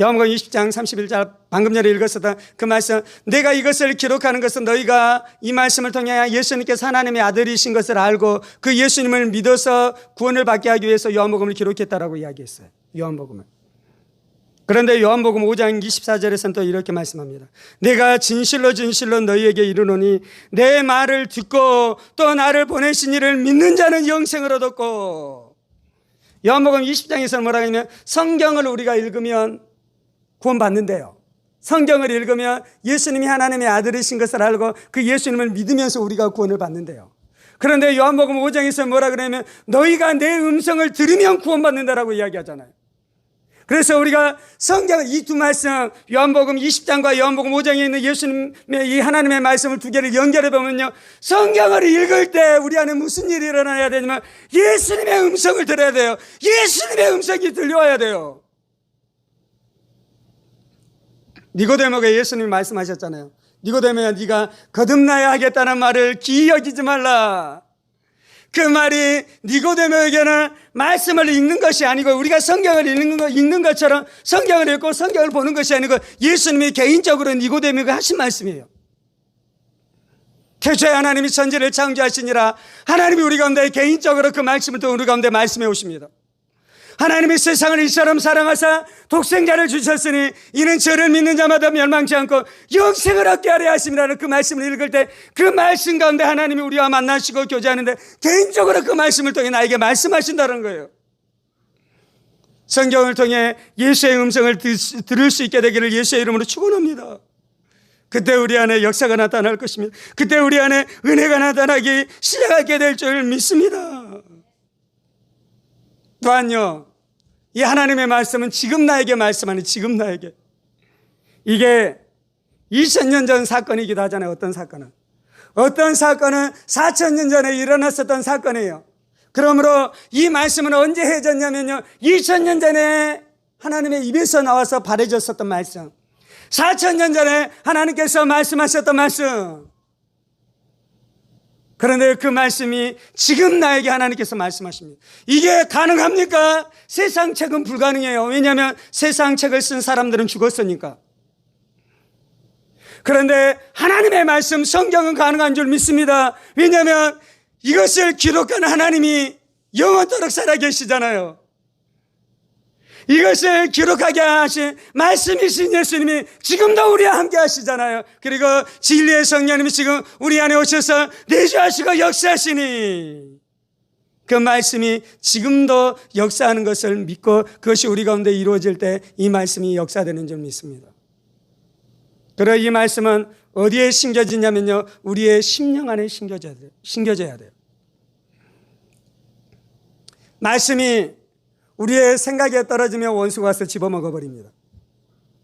요한복음 20장 31절, 방금 전에 읽었었던 그 말씀, 내가 이것을 기록하는 것은 너희가 이 말씀을 통해 예수님께서 하나님의 아들이신 것을 알고 그 예수님을 믿어서 구원을 받게 하기 위해서 요한복음을 기록했다라고 이야기했어요. 요한복음을. 그런데 요한복음 5장 24절에서는 또 이렇게 말씀합니다. 내가 진실로 진실로 너희에게 이르노니 내 말을 듣고 또 나를 보내신 이를 믿는 자는 영생을 얻었고. 요한복음 20장에서는 뭐라고 하냐면 성경을 우리가 읽으면 구원받는데요. 성경을 읽으면 예수님이 하나님의 아들이신 것을 알고 그 예수님을 믿으면서 우리가 구원을 받는데요. 그런데 요한복음 5장에서 뭐라 그러냐면 너희가 내 음성을 들으면 구원받는다라고 이야기하잖아요. 그래서 우리가 성경 이 두 말씀 요한복음 20장과 요한복음 5장에 있는 예수님의 이 하나님의 말씀을 두 개를 연결해 보면요, 성경을 읽을 때 우리 안에 무슨 일이 일어나야 되냐면 예수님의 음성을 들어야 돼요. 예수님의 음성이 들려와야 돼요. 니고데모가 예수님이 말씀하셨잖아요. 니고데모야, 네가 거듭나야 하겠다는 말을 기이 여기지 말라. 그 말이 니고데모에게는 말씀을 읽는 것이 아니고 우리가 성경을 읽는 것처럼 성경을 읽고 성경을 보는 것이 아니고 예수님이 개인적으로 니고데모에게 하신 말씀이에요. 태초에 하나님이 천지를 창조하시니라. 하나님이 우리 가운데 개인적으로 그 말씀을 또 우리 가운데 말씀해 오십니다. 하나님이 세상을 이처럼 사랑하사 독생자를 주셨으니 이는 저를 믿는 자마다 멸망치 않고 영생을 얻게 하려 하심이라는 그 말씀을 읽을 때 그 말씀 가운데 하나님이 우리와 만나시고 교제하는데 개인적으로 그 말씀을 통해 나에게 말씀하신다는 거예요. 성경을 통해 예수의 음성을 들을 수 있게 되기를 예수의 이름으로 축원합니다. 그때 우리 안에 역사가 나타날 것입니다. 그때 우리 안에 은혜가 나타나기 시작하게 될 줄 믿습니다. 또한요, 이 하나님의 말씀은 지금 나에게 말씀하는 지금 나에게, 이게 2000년 전 사건이기도 하잖아요. 어떤 사건은 4000년 전에 일어났었던 사건이에요. 그러므로 이 말씀은 언제 해졌냐면요, 2000년 전에 하나님의 입에서 나와서 발해졌었던 말씀, 4000년 전에 하나님께서 말씀하셨던 말씀. 그런데 그 말씀이 지금 나에게 하나님께서 말씀하십니다. 이게 가능합니까? 세상 책은 불가능해요. 왜냐하면 세상 책을 쓴 사람들은 죽었으니까. 그런데 하나님의 말씀 성경은 가능한 줄 믿습니다. 왜냐하면 이것을 기록한 하나님이 영원토록 살아계시잖아요. 이것을 기록하게 하신 말씀이신 예수님이 지금도 우리와 함께 하시잖아요. 그리고 진리의 성령님이 지금 우리 안에 오셔서 내주하시고 역사하시니 그 말씀이 지금도 역사하는 것을 믿고 그것이 우리 가운데 이루어질 때 이 말씀이 역사되는 줄 믿습니다. 그리고 이 말씀은 어디에 심겨지냐면요, 우리의 심령 안에 심겨져야 돼요. 말씀이 우리의 생각에 떨어지면 원수가 와서 집어먹어버립니다.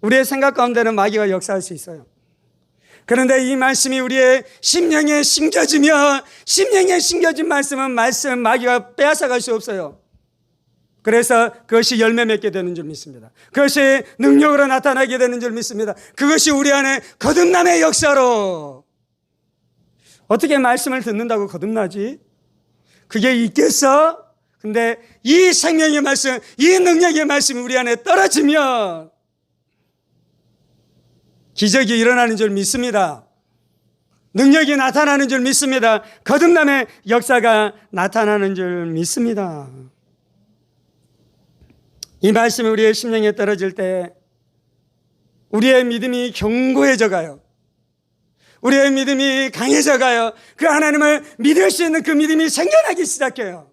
우리의 생각 가운데는 마귀가 역사할 수 있어요. 그런데 이 말씀이 우리의 심령에 심겨지면, 심령에 심겨진 말씀은 마귀가 빼앗아갈 수 없어요. 그래서 그것이 열매 맺게 되는 줄 믿습니다. 그것이 능력으로 나타나게 되는 줄 믿습니다. 그것이 우리 안에 거듭남의 역사로. 어떻게 말씀을 듣는다고 거듭나지? 그게 있겠어? 근데 이 생명의 말씀, 이 능력의 말씀이 우리 안에 떨어지면 기적이 일어나는 줄 믿습니다. 능력이 나타나는 줄 믿습니다. 거듭남의 역사가 나타나는 줄 믿습니다. 이 말씀이 우리의 심령에 떨어질 때 우리의 믿음이 견고해져 가요. 우리의 믿음이 강해져 가요. 그 하나님을 믿을 수 있는 그 믿음이 생겨나기 시작해요.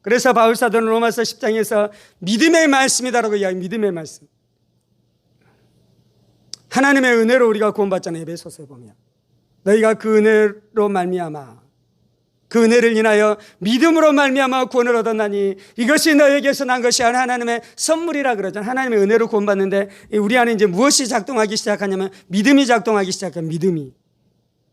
그래서 바울사도는 로마서 10장에서 믿음의 말씀이다라고 이야기해요. 믿음의 말씀. 하나님의 은혜로 우리가 구원받잖아요. 에베소서에 보면 너희가 그 은혜로 말미암아, 그 은혜를 인하여 믿음으로 말미암아 구원을 얻었나니 이것이 너에게서 난 것이 하나님의 선물이라 그러잖아요. 하나님의 은혜로 구원받는데 우리 안에 이제 무엇이 작동하기 시작하냐면 믿음이 작동하기 시작해요. 믿음이.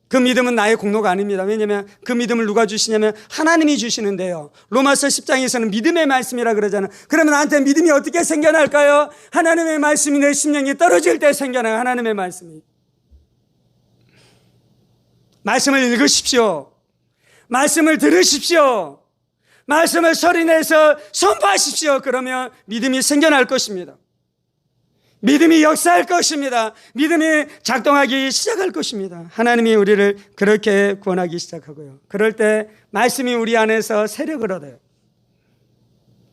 그 믿음은 나의 공로가 아닙니다. 왜냐하면 그 믿음을 누가 주시냐면 하나님이 주시는데요. 로마서 10장에서는 믿음의 말씀이라 그러잖아요. 그러면 나한테 믿음이 어떻게 생겨날까요? 하나님의 말씀이 내 심령에 떨어질 때 생겨나요. 하나님의 말씀이. 말씀을 읽으십시오. 말씀을 들으십시오. 말씀을 소리내서 선포하십시오. 그러면 믿음이 생겨날 것입니다. 믿음이 역사할 것입니다. 믿음이 작동하기 시작할 것입니다. 하나님이 우리를 그렇게 구원하기 시작하고요. 그럴 때 말씀이 우리 안에서 세력을 얻어요.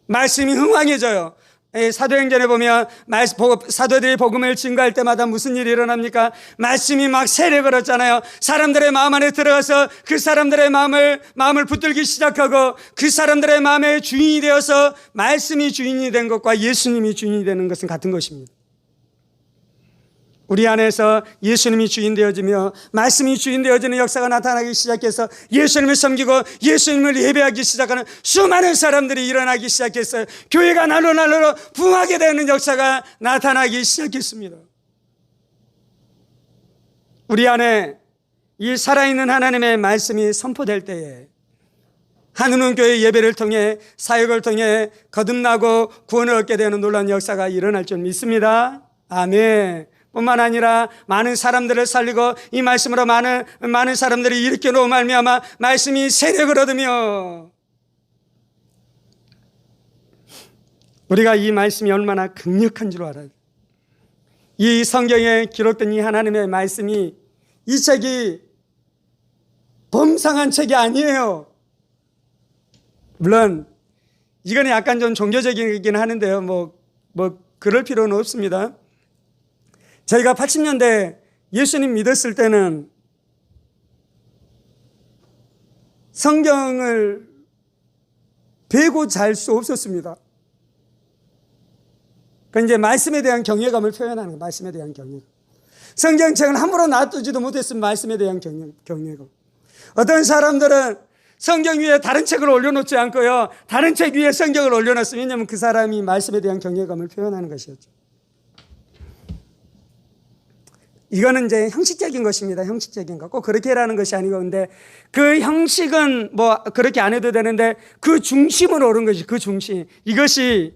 말씀이 흥왕해져요. 사도행전에 보면 사도들이 복음을 증거할 때마다 무슨 일이 일어납니까? 말씀이 막 세례 걸었잖아요. 사람들의 마음 안에 들어가서 그 사람들의 마음을 붙들기 시작하고 그 사람들의 마음의 주인이 되어서 말씀이 주인이 된 것과 예수님이 주인이 되는 것은 같은 것입니다. 우리 안에서 예수님이 주인 되어지며 말씀이 주인 되어지는 역사가 나타나기 시작해서 예수님을 섬기고 예수님을 예배하기 시작하는 수많은 사람들이 일어나기 시작했어요. 교회가 날로 부흥하게 되는 역사가 나타나기 시작했습니다. 우리 안에 이 살아있는 하나님의 말씀이 선포될 때에 한우는교회 예배를 통해 사역을 통해 거듭나고 구원을 얻게 되는 놀라운 역사가 일어날 줄 믿습니다. 아멘. 뿐만 아니라 많은 사람들을 살리고 이 말씀으로 많은 사람들이 일으켜 놓은 말미암아 말씀이 세력을 얻으며 우리가 이 말씀이 얼마나 강력한 줄 알아요. 이 성경에 기록된 이 하나님의 말씀이 이 책이 범상한 책이 아니에요. 물론 이건 약간 좀 종교적이긴 하는데요. 뭐 그럴 필요는 없습니다. 저희가 80년대 예수님 믿었을 때는 성경을 베고 잘 수 없었습니다. 그 이제 말씀에 대한 경외감을 표현하는 거예요. 말씀에 대한 경외감. 성경책을 함부로 놔두지도 못했으면 말씀에 대한 경외감. 어떤 사람들은 성경 위에 다른 책을 올려놓지 않고요. 다른 책 위에 성경을 올려놨으면 왜냐하면 그 사람이 말씀에 대한 경외감을 표현하는 것이었죠. 이거는 이제 형식적인 것입니다. 형식적인 것. 꼭 그렇게 하라는 것이 아니고, 근데 그 형식은 뭐 그렇게 안 해도 되는데 그 중심으로 오른 것이 그 중심. 이것이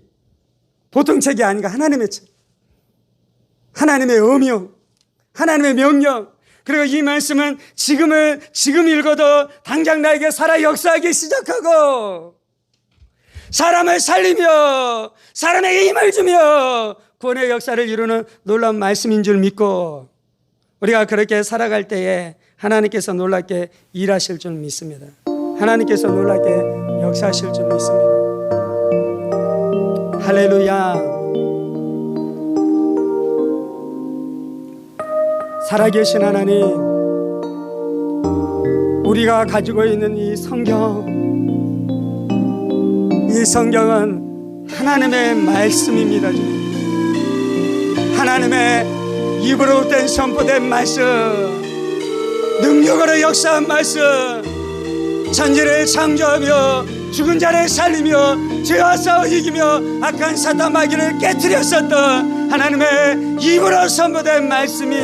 보통 책이 아닌가. 하나님의 책. 하나님의 어명. 하나님의 명령. 그리고 이 말씀은 지금 읽어도 당장 나에게 살아 역사하기 시작하고 사람을 살리며 사람에게 힘을 주며 구원의 역사를 이루는 놀라운 말씀인 줄 믿고 우리가 그렇게 살아갈 때에 하나님께서 놀랍게 일하실 줄 믿습니다. 하나님께서 놀랍게 역사하실 줄 믿습니다. 할렐루야. 살아계신 하나님, 우리가 가지고 있는 이 성경은 하나님의 말씀입니다. 하나님의 입으로 선포된 말씀, 능력으로 역사한 말씀, 천지를 창조하며 죽은 자를 살리며 죄와 싸워 이기며 악한 사탄 마귀를 깨뜨렸었던 하나님의 입으로 선포된 말씀이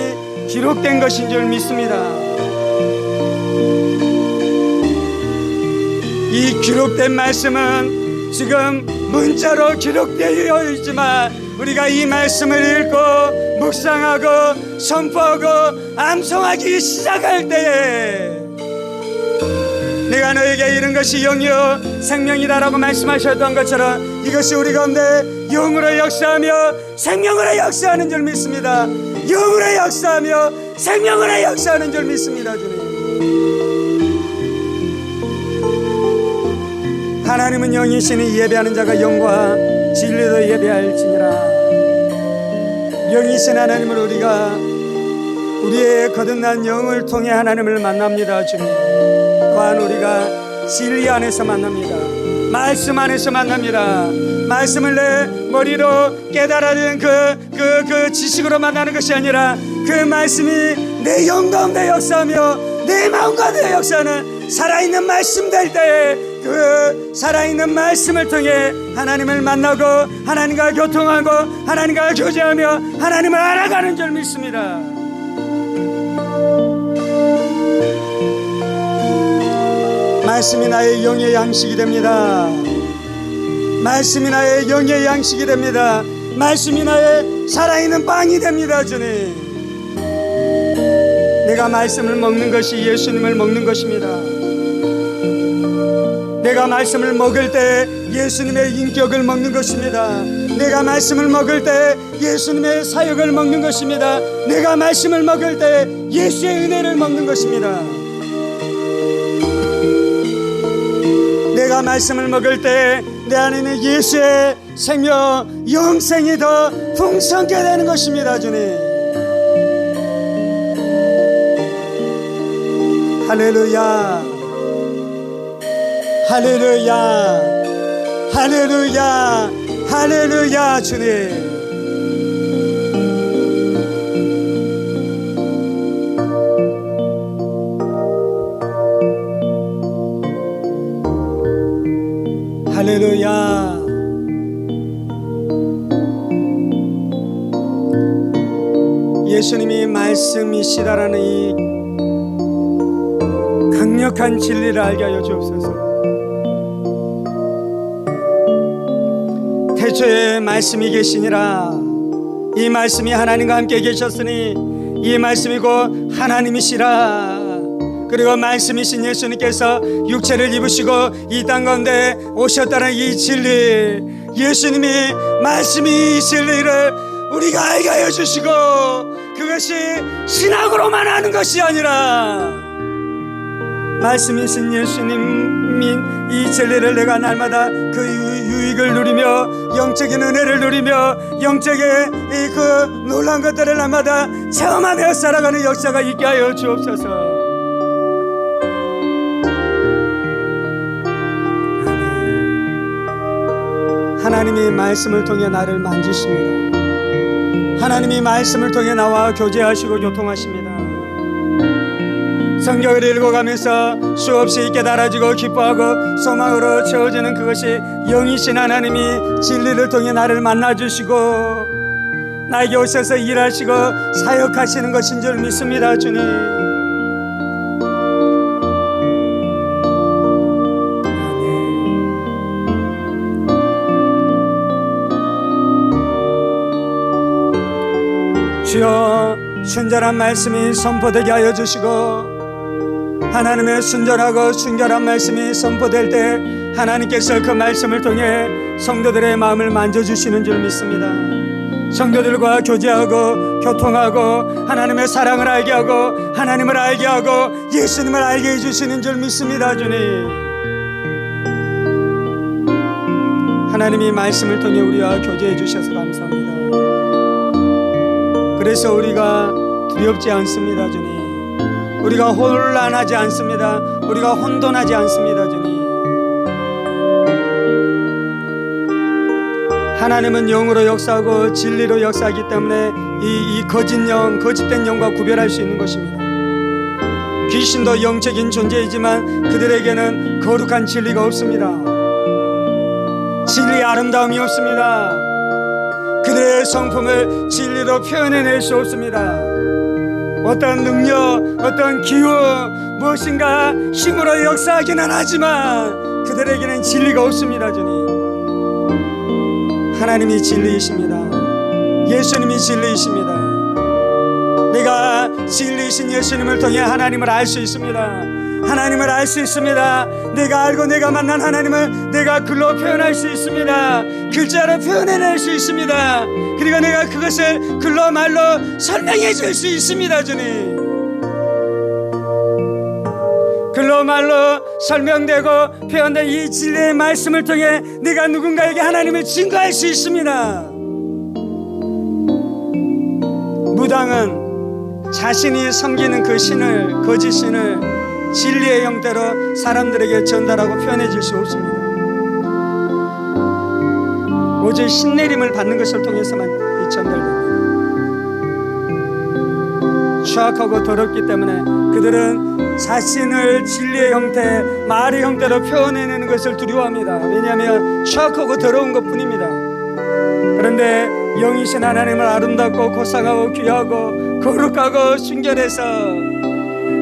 기록된 것인 줄 믿습니다. 이 기록된 말씀은 지금 문자로 기록되어 있지만 우리가 이 말씀을 읽고 묵상하고 선포하고 암송하기 시작할 때에 내가 너에게 이른 것이 영이요 생명이다라고 말씀하셨던 것처럼 이것이 우리 가운데 영으로 역사하며 생명으로 역사하는 줄 믿습니다. 영으로 역사하며 생명으로 역사하는 줄 믿습니다. 주님, 하나님은 영이시니 예배하는 자가 영과 진리로 예배할지니라. 영이신 하나님을 우리가 우리의 거듭난 영을 통해 하나님을 만납니다. 주님, 또한 우리가 진리 안에서 만납니다. 말씀 안에서 만납니다. 말씀을 내 머리로 깨달아진 그 지식으로 만나는 것이 아니라 그 말씀이 내 영 가운데 역사하며 내 마음 가운데 역사하는 살아있는 말씀 될 때에 그 살아있는 말씀을 통해 하나님을 만나고 하나님과 교통하고 하나님과 교제하며 하나님을 알아가는 줄 믿습니다. 말씀이 나의 영의 양식이 됩니다. 말씀이 나의 영의 양식이 됩니다. 말씀이 나의 살아있는 빵이 됩니다. 주님, 내가 말씀을 먹는 것이 예수님을 먹는 것입니다. 내가 말씀을 먹을 때 예수님의 인격을 먹는 것입니다. 내가 말씀을 먹을 때 예수님의 사역을 먹는 것입니다. 내가 말씀을 먹을 때 예수의 은혜를 먹는 것입니다. 내가 말씀을 먹을 때 내 안에는 예수의 생명 영생이 더 풍성케 되는 것입니다. 주님, 할렐루야, 할렐루야, 할렐루야, 할렐루야. 주님, 할렐루야. 예수님이 말씀이시다라는 이 강력한 진리를 알게 하여 주옵소서. 태초에 말씀이 계시니라. 이 말씀이 하나님과 함께 계셨으니 이 말씀이 곧 하나님이시라. 그리고 말씀이신 예수님께서 육체를 입으시고 이 땅 가운데 오셨다는 이 진리, 예수님이 말씀이 이 진리를 우리가 알게 하여 주시고, 그것이 신학으로만 하는 것이 아니라 말씀이신 예수님인 이 진리를 내가 날마다 그 유익을 누리며 영적인 은혜를 누리며 영적의 그 놀라운 것들을 날마다 체험하며 살아가는 역사가 있게 하여 주옵소서. 하나님이 말씀을 통해 나를 만지십니다. 하나님이 말씀을 통해 나와 교제하시고 교통하십니다. 성경을 읽어가면서 수없이 깨달아지고 기뻐하고 소망으로 채워지는 그것이 영이신 하나님이 진리를 통해 나를 만나주시고 나에게 오셔서 일하시고 사역하시는 것인 줄 믿습니다. 주님, 주여, 순전한 말씀이 선포되게 하여 주시고 하나님의 순전하고 순결한 말씀이 선포될 때 하나님께서 그 말씀을 통해 성도들의 마음을 만져주시는 줄 믿습니다. 성도들과 교제하고 교통하고 하나님의 사랑을 알게 하고 하나님을 알게 하고 예수님을 알게 해주시는 줄 믿습니다. 주님, 하나님이 말씀을 통해 우리와 교제해 주셔서 감사합니다. 그래서 우리가 두렵지 않습니다. 주님, 우리가 혼란하지 않습니다. 우리가 혼돈하지 않습니다. 주님, 하나님은 영으로 역사하고 진리로 역사하기 때문에 이 거짓 영, 거짓된 영과 구별할 수 있는 것입니다. 귀신도 영적인 존재이지만 그들에게는 거룩한 진리가 없습니다. 진리의 아름다움이 없습니다. 그들의 성품을 진리로 표현해낼 수 없습니다. 어떤 능력, 어떤 기후, 무엇인가 힘으로 역사하기는 하지만 그들에게는 진리가 없습니다. 주님, 하나님이 진리이십니다. 예수님이 진리이십니다. 내가 진리이신 예수님을 통해 하나님을 알 수 있습니다. 하나님을 알 수 있습니다. 내가 알고 내가 만난 하나님을 내가 글로 표현할 수 있습니다. 글자로 표현해낼 수 있습니다. 그리고 내가 그것을 글로 말로 설명해 줄 수 있습니다. 주님, 글로 말로 설명되고 표현된 이 진리의 말씀을 통해 내가 누군가에게 하나님을 증거할 수 있습니다. 무당은 자신이 섬기는 그 신을, 거짓 신을 진리의 형태로 사람들에게 전달하고 표현해 줄 수 없습니다. 오직 신내림을 받는 것을 통해서만 전달됩니다. 추악하고 더럽기 때문에 그들은 자신을 진리의 형태, 말의 형태로 표현해내는 것을 두려워합니다. 왜냐하면 추악하고 더러운 것 뿐입니다. 그런데 영이신 하나님을 아름답고 고상하고 귀하고 거룩하고 순결해서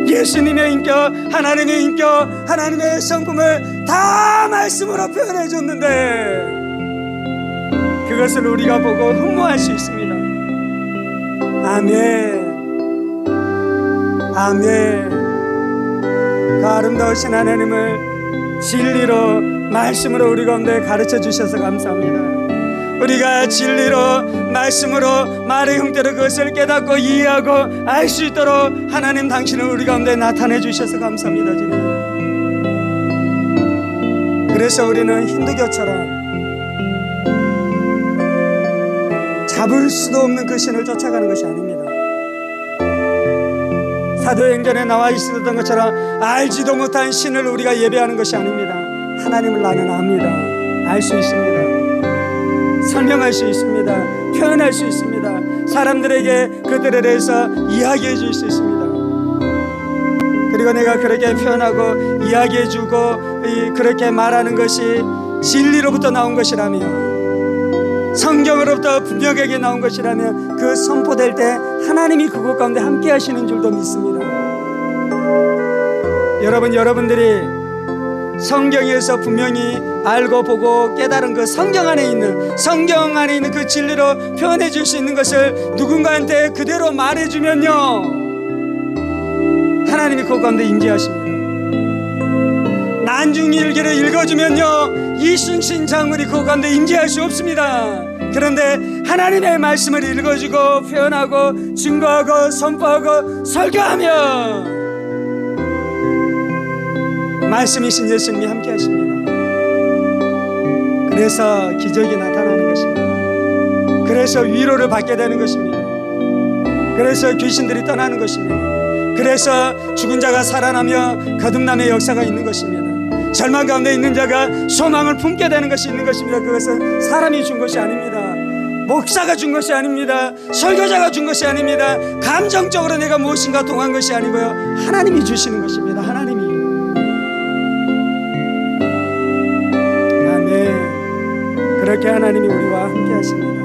예수님의 인격, 하나님의 인격, 하나님의 성품을 다 말씀으로 표현해 줬는데 그것을 우리가 보고 흠모할 수 있습니다. 아멘, 아멘. 그 아름다우신 하나님을 진리로 말씀으로 우리 가운데 가르쳐 주셔서 감사합니다. 우리가 진리로 말씀으로 말의 형태로 그것을 깨닫고 이해하고 알 수 있도록 하나님 당신은 우리 가운데 나타내 주셔서 감사합니다. 주님, 그래서 우리는 힌두교처럼 잡을 수도 없는 그 신을 쫓아가는 것이 아닙니다. 사도행전에 나와 있었던 것처럼 알지도 못한 신을 우리가 예배하는 것이 아닙니다. 하나님을 나는 압니다. 알 수 있습니다. 설명할 수 있습니다. 표현할 수 있습니다. 사람들에게 그들에 대해서 이야기해 줄 수 있습니다. 그리고 내가 그렇게 표현하고 이야기해 주고 그렇게 말하는 것이 진리로부터 나온 것이라면, 성경으로부터 분명하게 나온 것이라면 그 선포될 때 하나님이 그곳 가운데 함께 하시는 줄도 믿습니다. 여러분들이 성경에서 분명히 알고 보고 깨달은 그 성경 안에 있는 그 진리로 표현해 줄 수 있는 것을 누군가한테 그대로 말해 주면요, 하나님이 그 가운데 임재하십니다. 난중일기를 읽어주면요, 이순신 장군이 그 가운데 임재할 수 없습니다. 그런데 하나님의 말씀을 읽어주고 표현하고 증거하고 선포하고 설교하면 말씀이신 예수님이 함께 하십니다. 그래서 기적이 나타나는 것입니다. 그래서 위로를 받게 되는 것입니다. 그래서 귀신들이 떠나는 것입니다. 그래서 죽은 자가 살아나며 거듭남의 역사가 있는 것입니다. 절망 가운데 있는 자가 소망을 품게 되는 것이 있는 것입니다. 그것은 사람이 준 것이 아닙니다. 목사가 준 것이 아닙니다. 설교자가 준 것이 아닙니다. 감정적으로 내가 무엇인가 동한 것이 아니고요, 하나님이 주시는 것입니다. 하나님이. 아멘. 그렇게 하나님이 우리와 함께 하십니다.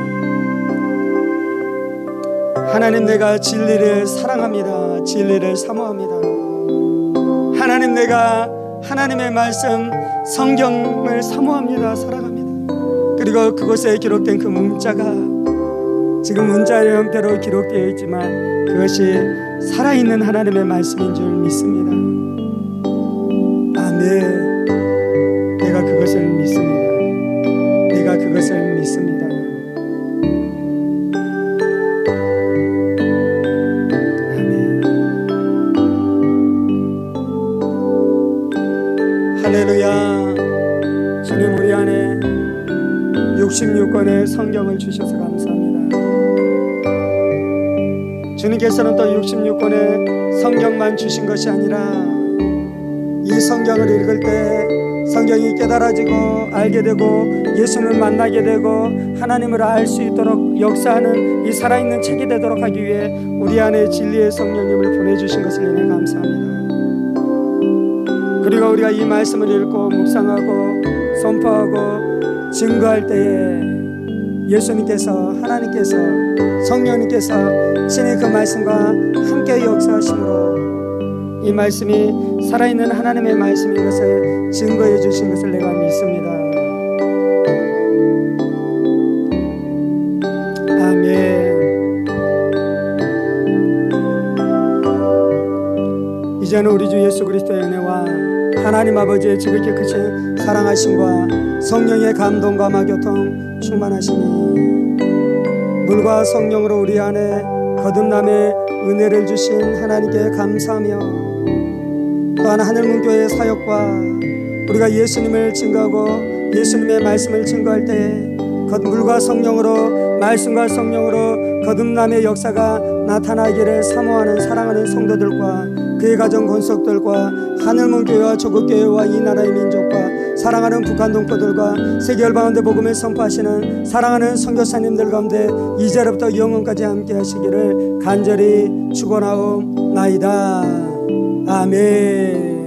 하나님, 내가 진리를 사랑합니다. 진리를 사모합니다. 하나님, 내가 하나님의 말씀 성경을 사모합니다. 사랑합니다. 그리고 그곳에 기록된 그 문자가 지금 문자의 형태로 기록되어 있지만 그것이 살아있는 하나님의 말씀인 줄 믿습니다. 아멘. 내가 그것을 믿습니다. 내가 그것을 믿습니다. 할렐루야. 주님, 우리 안에 66권의 성경을 주셔서 감사합니다. 주님께서는 또 66권의 성경만 주신 것이 아니라 이 성경을 읽을 때 성경이 깨달아지고 알게 되고 예수를 만나게 되고 하나님을 알 수 있도록 역사하는 이 살아있는 책이 되도록 하기 위해 우리 안에 진리의 성령님을 보내주신 것을 인해 감사합니다. 그리고 우리가 이 말씀을 읽고 묵상하고 선포하고 증거할 때에 예수님께서, 하나님께서, 성령님께서 친히 그 말씀과 함께 역사하심으로 이 말씀이 살아있는 하나님의 말씀인 것을 증거해 주신 것을 내가 믿습니다. 아멘. 이제는 우리 주 예수 그리스도의 은혜와 하나님 아버지의 지극히 크신 사랑하심과 성령의 감동과 마교통 충만하심이 물과 성령으로 우리 안에 거듭남의 은혜를 주신 하나님께 감사하며 또한 하늘문교회의 사역과 우리가 예수님을 증거하고 예수님의 말씀을 증거할 때 물과 성령으로, 말씀과 성령으로 거듭남의 역사가 나타나기를 사모하는 사랑하는 성도들과 그의 가정 권속들과 하늘문교회와 조국교회와 이 나라의 민족과 사랑하는 북한 동포들과 세계 열방한데 복음을 선포하시는 사랑하는 선교사님들 가운데 이제로부터 영원까지 함께 하시기를 간절히 축원하옵나이다. 아멘.